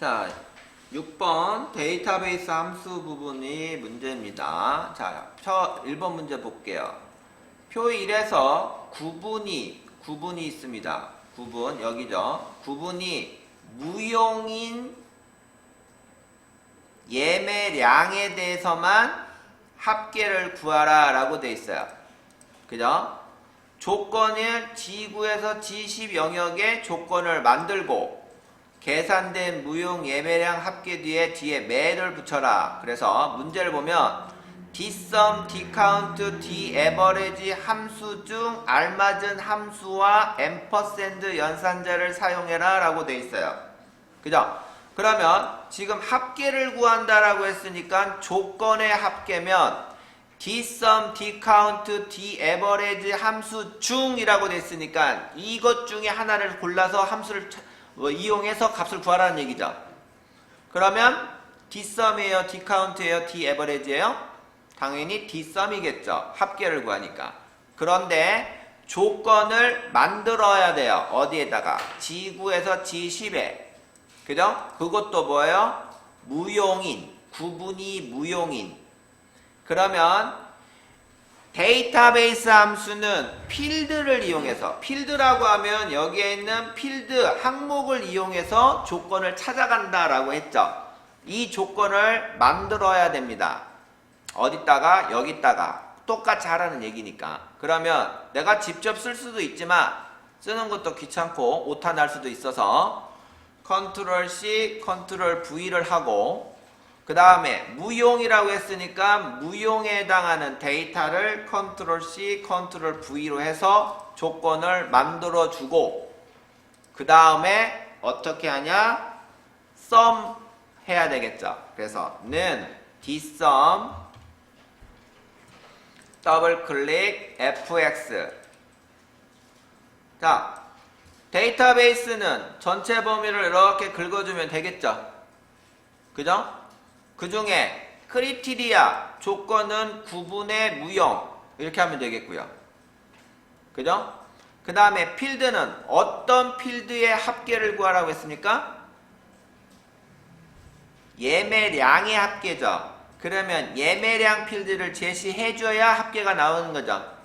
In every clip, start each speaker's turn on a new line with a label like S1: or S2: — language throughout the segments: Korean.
S1: 자, 6번 데이터베이스 함수 부분이 문제입니다. 자, 1번 문제 볼게요. 표 1에서 구분이 있습니다. 구분, 여기죠. 구분이 무용인 예매량에 대해서만 합계를 구하라 라고 돼 있어요. 그죠? 조건을 G9에서 G10 영역의 조건을 만들고 계산된 무용 예매량 합계 뒤에 매를 붙여라. 그래서 문제를 보면 dsum, dcount, daverage 함수 중 알맞은 함수와 앰퍼샌드 연산자를 사용해라 라고 돼 있어요. 그죠? 그러면 지금 합계를 구한다라고 했으니까 조건의 합계면 dsum, dcount, daverage 함수 중이라고 돼 있으니까 이것 중에 하나를 골라서 함수를 이용해서 값을 구하라는 얘기죠. 그러면 dsum이에요, dcount이에요, daverage예요? 당연히 dsum이겠죠. 합계를 구하니까. 그런데 조건을 만들어야 돼요. 어디에다가? G9에서 G10에. 그죠? 그것도 뭐예요? 무용인. 구분이 무용인. 그러면 데이터베이스 함수는 필드를 이용해서, 필드라고 하면 여기에 있는 필드 항목을 이용해서 조건을 찾아간다라고 했죠. 이 조건을 만들어야 됩니다. 어디다가? 여기다가. 똑같이 하라는 얘기니까. 그러면 내가 직접 쓸 수도 있지만 쓰는 것도 귀찮고 오타 날 수도 있어서 컨트롤 C, 컨트롤 V를 하고 그 다음에 무용이라고 했으니까 무용에 해당하는 데이터를 컨트롤 C, 컨트롤 V로 해서 조건을 만들어 주고 그 다음에 어떻게 하냐? sum 해야 되겠죠. 그래서 는 dsum 더블 클릭 fx. 자, 데이터베이스는 전체 범위를 이렇게 긁어주면 되겠죠. 그죠? 그 중에 크리티리아 조건은 구분의 무용 이렇게 하면 되겠고요. 그죠? 그 다음에 필드는 어떤 필드의 합계를 구하라고 했습니까? 예매량의 합계죠. 그러면 예매량 필드를 제시해줘야 합계가 나오는 거죠.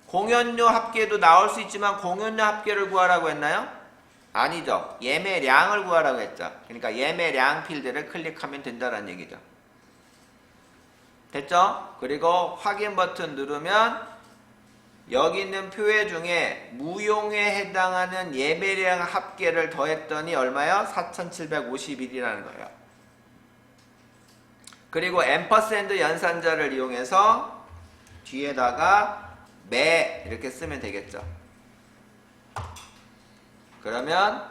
S1: 공연료 합계도 나올 수 있지만 공연료 합계를 구하라고 했나요? 아니죠. 예매량을 구하라고 했죠. 그러니까 예매량 필드를 클릭하면 된다는 얘기죠. 됐죠? 그리고 확인 버튼 누르면 여기 있는 표회 중에 무용에 해당하는 예매량 합계를 더했더니 얼마요? 4751이라는 거예요. 그리고 앰퍼샌드 연산자를 이용해서 뒤에다가 매 이렇게 쓰면 되겠죠. 그러면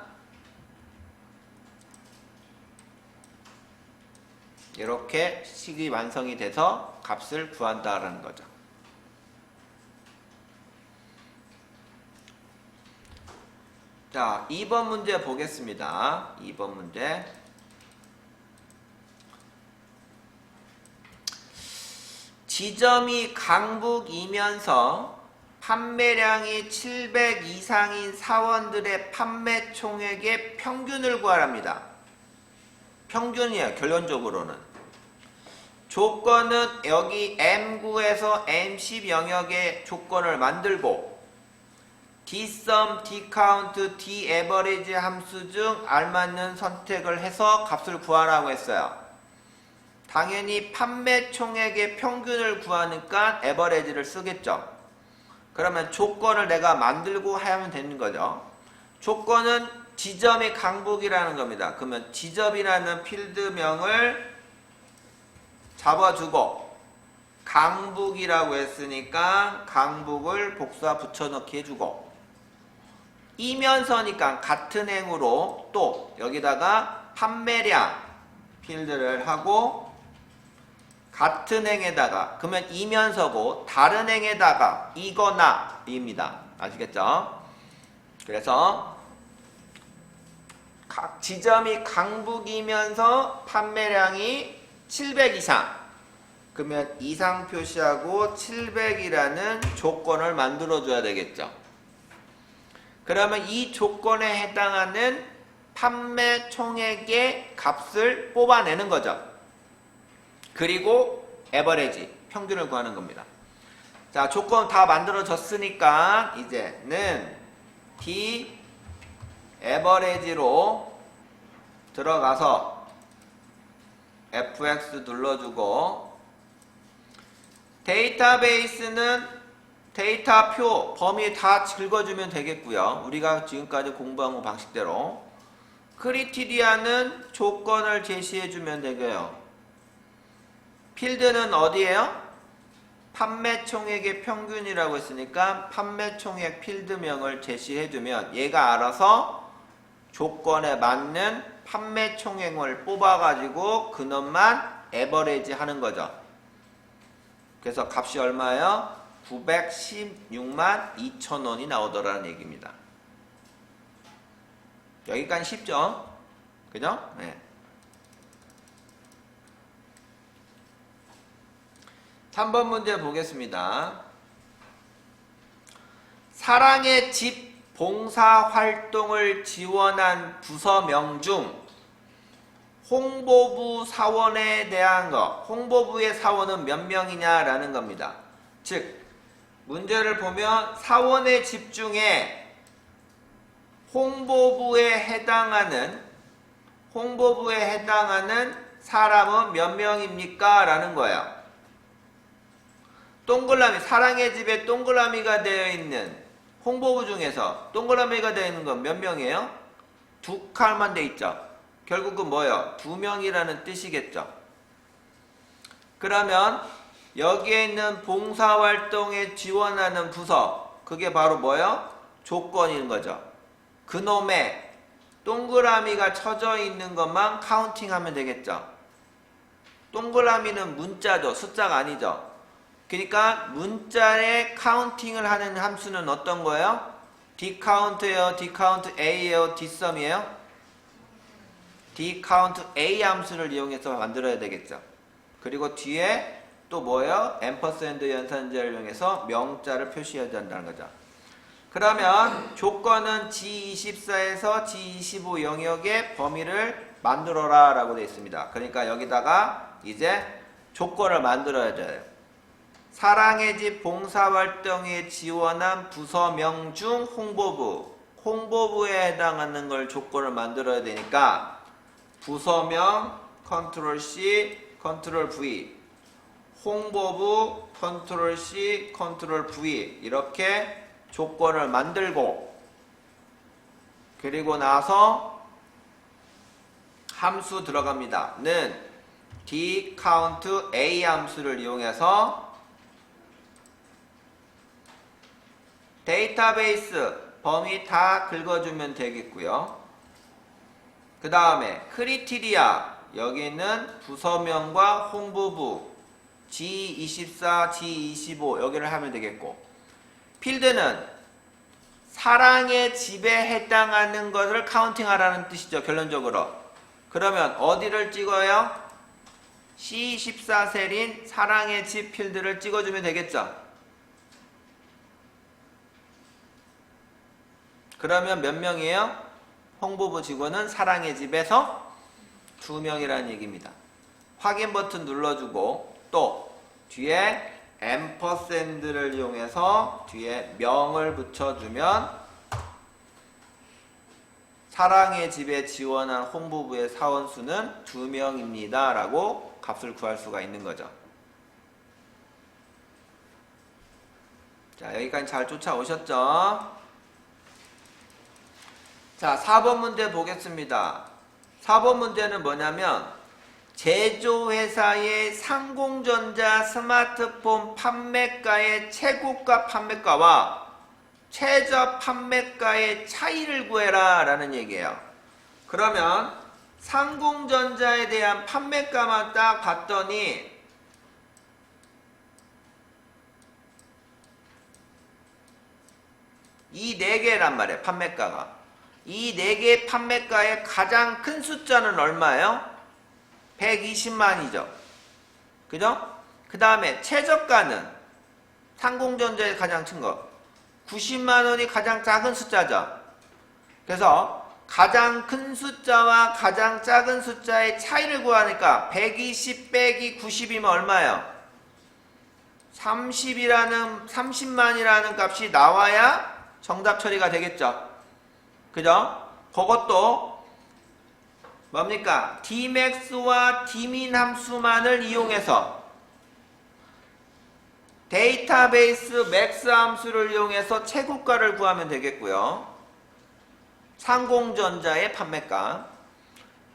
S1: 이렇게 식이 완성이 돼서 값을 구한다라는 거죠. 자, 2번 문제 보겠습니다. 2번 문제. 지점이 강북이면서 판매량이 700 이상인 사원들의 판매 총액의 평균을 구하랍니다. 평균이에요. 결론적으로는. 조건은 여기 M9에서 M10 영역의 조건을 만들고 dsum, dcount, daverage 함수 중 알맞는 선택을 해서 값을 구하라고 했어요. 당연히 판매 총액의 평균을 구하니까 average를 쓰겠죠. 그러면 조건을 내가 만들고 하면 되는 거죠. 조건은 지점의 강북이라는 겁니다. 그러면 지점이라는 필드명을 잡아주고 강북이라고 했으니까 강북을 복사 붙여넣기 해주고 이면서니까 같은 행으로 또 여기다가 판매량 필드를 하고 같은 행에다가 그러면 이면서고 다른 행에다가 이거나 입니다. 아시겠죠? 그래서 각 지점이 강북이면서 판매량이 700 이상 그러면 이상 표시하고 700이라는 조건을 만들어 줘야 되겠죠. 그러면 이 조건에 해당하는 판매 총액의 값을 뽑아내는 거죠. 그리고 에버리지, 평균을 구하는 겁니다. 자, 조건 다 만들어졌으니까 이제는 D 에버리지로 들어가서 FX 눌러주고, 데이터베이스는 데이터표 범위 다 긁어주면 되겠고요. 우리가 지금까지 공부한 거 방식대로. 크리티리아는 조건을 제시해주면 되고요. 필드는 어디예요? 판매 총액의 평균이라고 했으니까 판매 총액 필드명을 제시해주면 얘가 알아서 조건에 맞는 판매 총액을 뽑아가지고 그놈만 에버리지 하는 거죠. 그래서 값이 얼마예요? 916만 2천원이 나오더라는 얘기입니다. 여기까지 쉽죠? 그죠? 네. 3번 문제 보겠습니다. 사랑의 집 봉사활동을 지원한 부서명 중 홍보부 사원에 대한 거, 홍보부의 사원은 몇 명이냐 라는 겁니다. 즉 문제를 보면 사원의 집 중에 홍보부에 해당하는 사람은 몇 명입니까? 라는 거예요. 동그라미, 사랑의 집에 동그라미가 되어 있는 홍보부 중에서 동그라미가 되어 있는 건 몇 명이에요? 두 칸만 돼 있죠. 결국은 뭐예요? 2명이라는 뜻이겠죠. 그러면 여기에 있는 봉사활동에 지원하는 부서, 그게 바로 뭐예요? 조건인 거죠. 그놈의 동그라미가 쳐져 있는 것만 카운팅하면 되겠죠. 동그라미는 문자죠. 숫자가 아니죠. 그러니까 문자에 카운팅을 하는 함수는 어떤 거예요? dCount예요? dCount A예요? dSum이에요? dCount A 함수를 이용해서 만들어야 되겠죠. 그리고 뒤에 또 뭐예요? 앰퍼샌드 연산자를 이용해서 명자를 표시해야 된다는 거죠. 그러면 조건은 G24에서 G25 영역의 범위를 만들어라 라고 되어 있습니다. 그러니까 여기다가 이제 조건을 만들어야 돼요. 사랑의 집 봉사활동에 지원한 부서명 중 홍보부에 해당하는 걸 조건을 만들어야 되니까 부서명 컨트롤 C 컨트롤 V, 홍보부 컨트롤 C 컨트롤 V 이렇게 조건을 만들고, 그리고 나서 함수 들어갑니다. 는 dCount A 함수를 이용해서 데이터베이스 범위 다 긁어주면 되겠고요. 그 다음에 크리티리아, 여기는 부서명과 홍보부 G24, G25 여기를 하면 되겠고, 필드는 사랑의 집에 해당하는 것을 카운팅하라는 뜻이죠. 결론적으로. 그러면 어디를 찍어요? C24 셀인 사랑의 집 필드를 찍어주면 되겠죠. 그러면 몇 명이에요? 홍보부 직원은 사랑의 집에서 2명이라는 얘기입니다. 확인 버튼 눌러주고 또 뒤에 앰퍼샌드를 이용해서 뒤에 명을 붙여주면 사랑의 집에 지원한 홍보부의 사원수는 2명입니다 라고 값을 구할 수가 있는 거죠. 자, 여기까지 잘 쫓아오셨죠? 자, 4번 문제 보겠습니다. 4번 문제는 뭐냐면 제조회사의 상공전자 스마트폰 판매가의 최고가 판매가와 최저 판매가의 차이를 구해라 라는 얘기예요. 그러면 상공전자에 대한 판매가만 딱 봤더니 이 4개란 말이에요. 판매가가. 이 4개의 판매가의 가장 큰 숫자는 얼마예요? 120만이죠. 그죠? 그 다음에 최저가는 상공전자의 가장 큰 거 90만원이 가장 작은 숫자죠. 그래서 가장 큰 숫자와 가장 작은 숫자의 차이를 구하니까 120 빼기 90이면 얼마예요? 30만이라는 값이 나와야 정답 처리가 되겠죠. 그죠? 그것도 뭡니까? dmax와 dmin 함수만을 이용해서 데이터베이스 맥스 함수를 이용해서 최고가를 구하면 되겠고요. 상공전자의 판매가.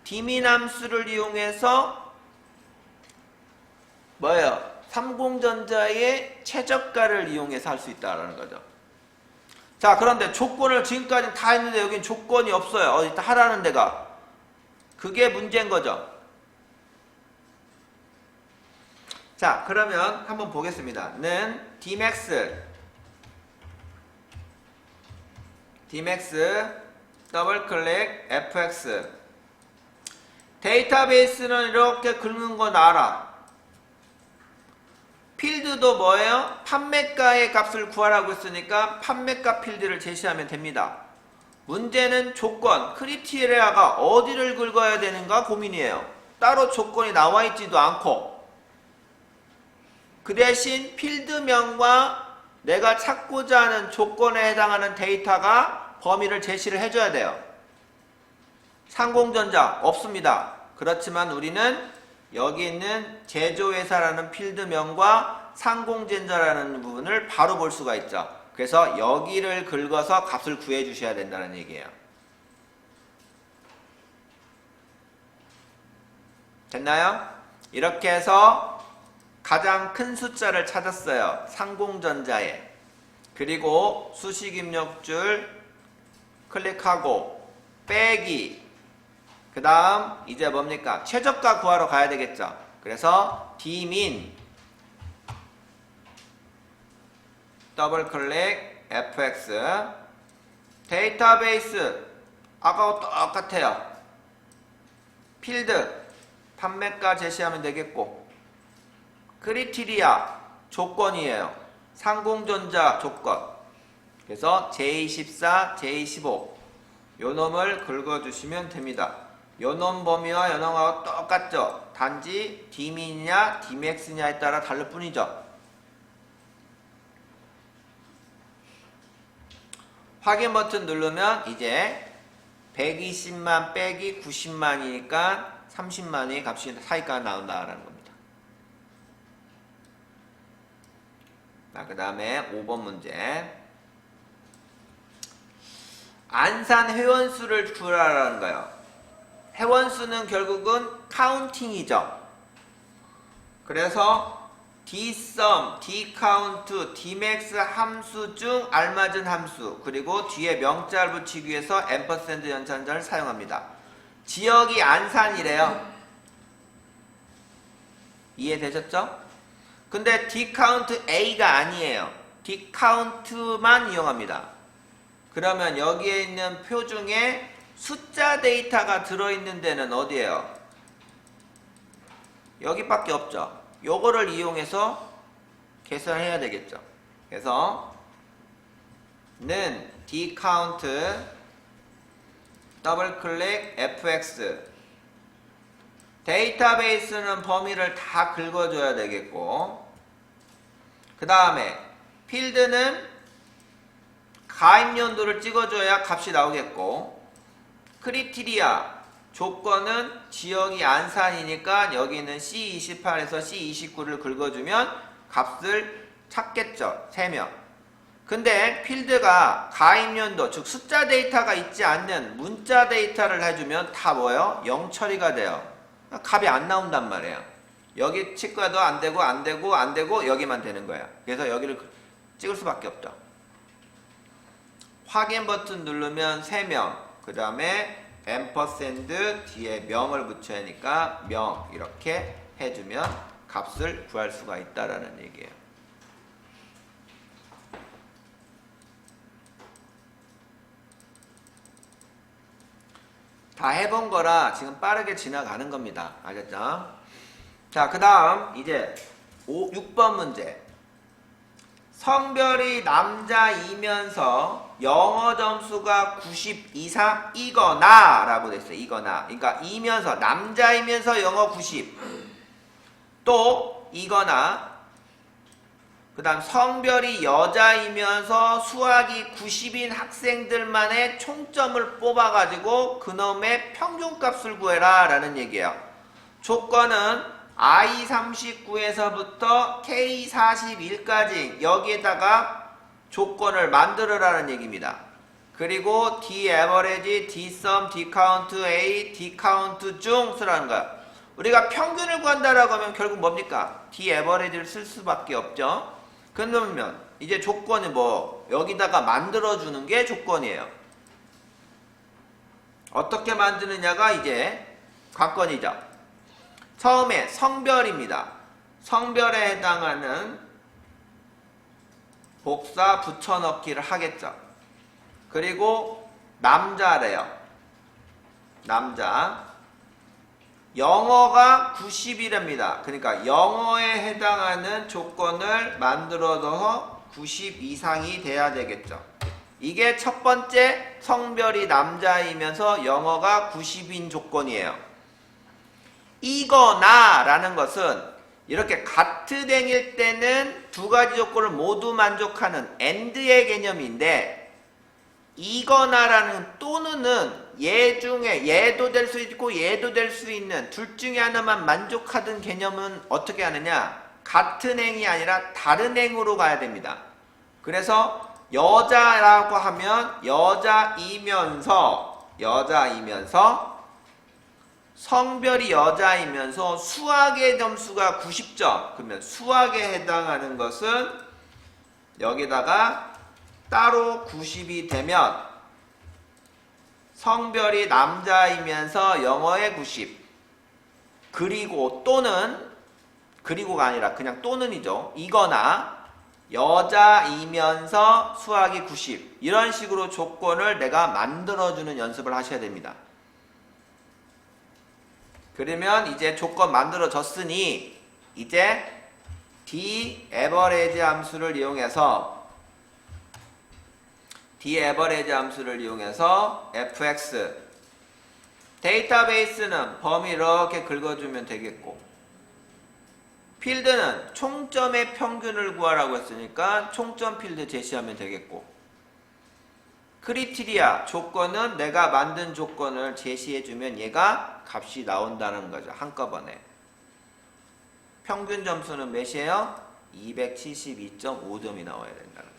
S1: dmin 함수를 이용해서 뭐예요? 삼공전자의 최저가를 이용해서 할 수 있다는 거죠. 자, 그런데 조건을 지금까지 다 했는데 여긴 조건이 없어요. 어디 하라는 데가. 그게 문제인 거죠. 자, 그러면 한번 보겠습니다. 는 dmax 더블 클릭 fx. 데이터베이스는 이렇게 긁는 건 알아. 필드도 뭐예요? 판매가의 값을 구하라고 했으니까 판매가 필드를 제시하면 됩니다. 문제는 조건, 크리테리아가 어디를 긁어야 되는가 고민이에요. 따로 조건이 나와 있지도 않고. 그 대신 필드명과 내가 찾고자 하는 조건에 해당하는 데이터가 범위를 제시를 해줘야 돼요. 상공전자 없습니다. 그렇지만 우리는 여기 있는 제조회사라는 필드명과 상공전자라는 부분을 바로 볼 수가 있죠. 그래서 여기를 긁어서 값을 구해 주셔야 된다는 얘기예요. 됐나요? 이렇게 해서 가장 큰 숫자를 찾았어요. 상공전자에. 그리고 수식 입력줄 클릭하고 빼기. 그 다음 이제 뭡니까? 최저가 구하러 가야 되겠죠. 그래서 dmin 더블 클릭 fx. 데이터베이스 아까와 똑같아요. 필드 판매가 제시하면 되겠고, 크리테리아 조건이에요. 상공전자 조건. 그래서 J24, J15 요 놈을 긁어주시면 됩니다. 요 놈 범위와 요 놈하고 똑같죠. 단지 dmin이냐 dmax냐에 따라 다를 뿐이죠. 확인 버튼 누르면 이제 120만 빼기 90만이니까 30만의 값이 차이가 나온다라는 겁니다. 그 다음에 5번 문제. 안산 회원수를 구하라는 거예요. 회원수는 결국은 카운팅이죠. 그래서 dsum, dcount, dmax 함수 중 알맞은 함수, 그리고 뒤에 명자를 붙이기 위해서 앰퍼센드 연산자를 사용합니다. 지역이 안산이래요. 이해되셨죠? 근데 dcount A가 아니에요. dcount만 이용합니다. 그러면 여기에 있는 표 중에 숫자 데이터가 들어있는 데는 어디예요? 여기밖에 없죠. 요거를 이용해서 계산해야 되겠죠. 그래서 는 dcount 더블 클릭 fx. 데이터베이스는 범위를 다 긁어줘야 되겠고, 그 다음에 필드는 가입 연도를 찍어줘야 값이 나오겠고, 크리테리아 조건은 지역이 안산이니까 여기는 C28에서 C29를 긁어주면 값을 찾겠죠. 3명. 근데 필드가 가입연도, 즉 숫자 데이터가 있지 않는 문자 데이터를 해주면 다 뭐예요? 0 처리가 돼요. 값이 안 나온단 말이에요. 여기 치과도 안되고 안되고 안되고 여기만 되는 거예요. 그래서 여기를 찍을 수밖에 없죠. 확인 버튼 누르면 3명, 그 다음에 앰퍼샌드 뒤에 명을 붙여야 하니까 명 이렇게 해주면 값을 구할 수가 있다라는 얘기예요. 다 해본 거라 지금 빠르게 지나가는 겁니다. 알겠죠? 자, 그 다음 이제 6번 문제. 성별이 남자이면서 영어 점수가 90 이상이거나 라고 됐어요. 이거나. 그러니까 이면서 남자이면서 영어 90 또 이거나 그 다음 성별이 여자이면서 수학이 90인 학생들만의 총점을 뽑아가지고 그놈의 평균값을 구해라 라는 얘기예요. 조건은 I39에서부터 K41까지 여기에다가 조건을 만들어라는 얘기입니다. 그리고 D average, D sum, D count A, D count 중 쓰라는 거야. 우리가 평균을 구한다라고 하면 결국 뭡니까? D average를 쓸 수밖에 없죠. 그러면 이제 조건이 뭐 여기다가 만들어주는 게 조건이에요. 어떻게 만드느냐가 이제 관건이죠. 처음에 성별입니다. 성별에 해당하는 복사 붙여넣기를 하겠죠. 그리고 남자래요. 남자. 영어가 90이랍니다. 그러니까 영어에 해당하는 조건을 만들어서 90 이상이 돼야 되겠죠. 이게 첫 번째 성별이 남자이면서 영어가 90인 조건이에요. 이거나 라는 것은 이렇게 같은 행일 때는 두 가지 조건을 모두 만족하는 AND의 개념인데 이거나라는 또는은 얘 중에 얘도 될 수 있고 얘도 될 수 있는 둘 중에 하나만 만족하던 개념은 어떻게 하느냐? 같은 행이 아니라 다른 행으로 가야 됩니다. 그래서 여자라고 하면 여자이면서 성별이 여자이면서 수학의 점수가 90점 그러면 수학에 해당하는 것은 여기다가 따로 90이 되면 성별이 남자이면서 영어에 90 그리고 또는 그리고가 아니라 그냥 또는이죠. 이거나 여자이면서 수학이 90 이런 식으로 조건을 내가 만들어주는 연습을 하셔야 됩니다. 그러면 이제 조건 만들어졌으니 이제 D average 함수를 이용해서 D average 함수를 이용해서 fx 데이터베이스는 범위 이렇게 긁어주면 되겠고 필드는 총점의 평균을 구하라고 했으니까 총점 필드 제시하면 되겠고 크리티리아 조건은 내가 만든 조건을 제시해주면 얘가 값이 나온다는 거죠. 한꺼번에 평균 점수는 몇이에요? 272.5점이 나와야 된다는 거죠.